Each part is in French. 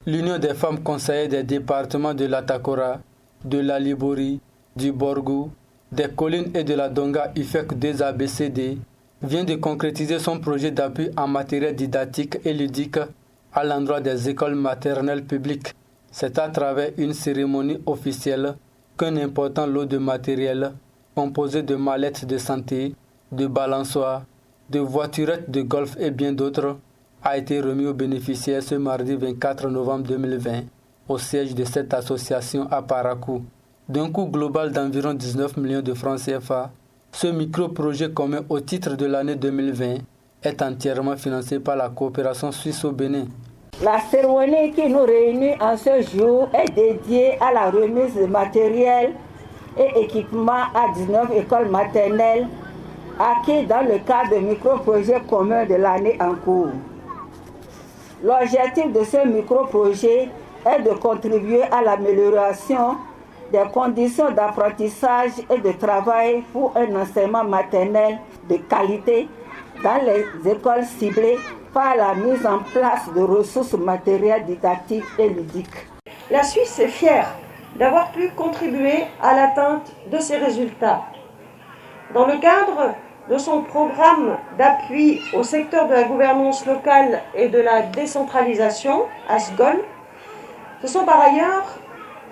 l'Union des femmes conseillères des départements de l'Atakora, de la Libori, du Borgou, des collines et de la Donga UFEC 2ABCD vient de concrétiser son projet d'appui en matériel didactique et ludique à l'endroit des écoles maternelles publiques. C'est à travers une cérémonie officielle qu'un important lot de matériel composé de mallettes de santé, de balançoires, de voiturettes de golf et bien d'autres a été remis aux bénéficiaires ce mardi 24 novembre 2020 au siège de cette association à Parakou. D'un coût global d'environ 19 millions de francs CFA, ce micro-projet commun au titre de l'année 2020 est entièrement financé par la coopération suisse au Bénin. La cérémonie qui nous réunit en ce jour est dédiée à la remise de matériel et équipements à 19 écoles maternelles acquis dans le cadre de micro-projet commun de l'année en cours. L'objectif de ce micro-projet est de contribuer à l'amélioration des conditions d'apprentissage et de travail pour un enseignement maternel de qualité dans les écoles ciblées par la mise en place de ressources matérielles didactiques et ludiques. La Suisse est fière d'avoir pu contribuer à l'atteinte de ces résultats. Dans le cadre de son programme d'appui au secteur de la gouvernance locale et de la décentralisation, ASGOL, ce sont par ailleurs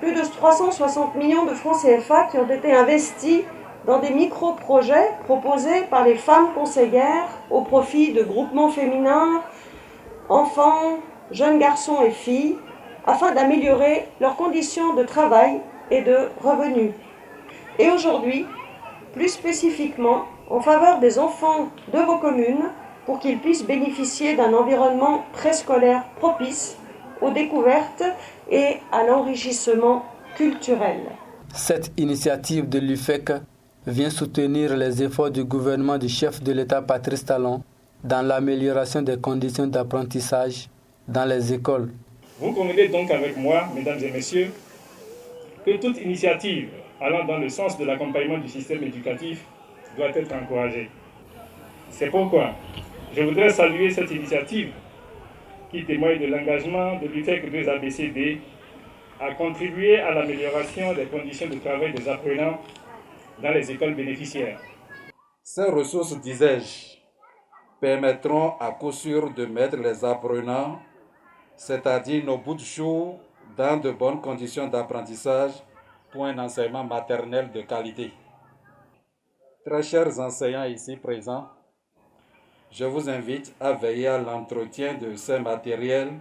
plus de 360 millions de francs CFA qui ont été investis dans des micro-projets proposés par les femmes conseillères au profit de groupements féminins, enfants, jeunes garçons et filles, afin d'améliorer leurs conditions de travail et de revenus. Et aujourd'hui, plus spécifiquement, en faveur des enfants de vos communes, pour qu'ils puissent bénéficier d'un environnement préscolaire propice aux découvertes et à l'enrichissement culturel. Cette initiative de l'UFEC vient soutenir les efforts du gouvernement du chef de l'État Patrice Talon dans l'amélioration des conditions d'apprentissage dans les écoles. Vous convenez donc avec moi, mesdames et messieurs, que toute initiative allant dans le sens de l'accompagnement du système éducatif doit être encouragée. C'est pourquoi je voudrais saluer cette initiative qui témoigne de l'engagement de l'UFEC 2ABCD à contribuer à l'amélioration des conditions de travail des apprenants dans les écoles bénéficiaires. Ces ressources, disais-je, permettront à coup sûr de mettre les apprenants, c'est-à-dire nos bouts de chou, dans de bonnes conditions d'apprentissage pour un enseignement maternel de qualité. Très chers enseignants ici présents, je vous invite à veiller à l'entretien de ces matériels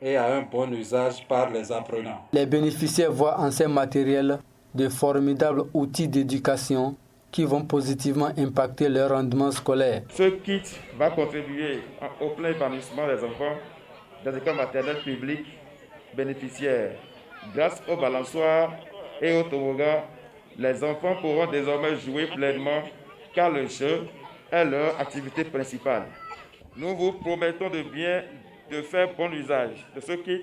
et à un bon usage par les apprenants. Les bénéficiaires voient en ces matériels de formidables outils d'éducation qui vont positivement impacter leur rendement scolaire. Ce kit va contribuer au plein épanouissement des enfants des écoles maternelles publiques bénéficiaires. Grâce aux balançoires et aux toboggans, les enfants pourront désormais jouer pleinement car le jeu est leur activité principale. Nous vous promettons de faire bon usage de ce kit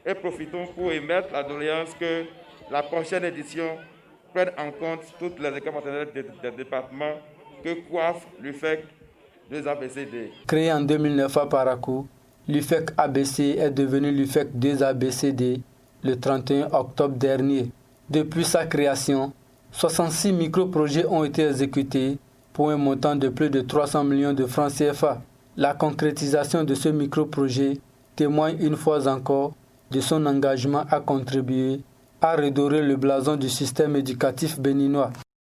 et profitons pour émettre la doléance que la prochaine édition prenne en compte toutes les écoles maternelles des départements que coiffe l'UFEC 2ABCD. Créé en 2009 à Parakou, l'UFEC ABC est devenu l'UFEC 2ABCD le 31 octobre dernier. Depuis sa création, 66 micro-projets ont été exécutés pour un montant de plus de 300 millions de francs CFA. La concrétisation de ce micro-projet témoigne une fois encore de son engagement à contribuer à redorer le blason du système éducatif béninois.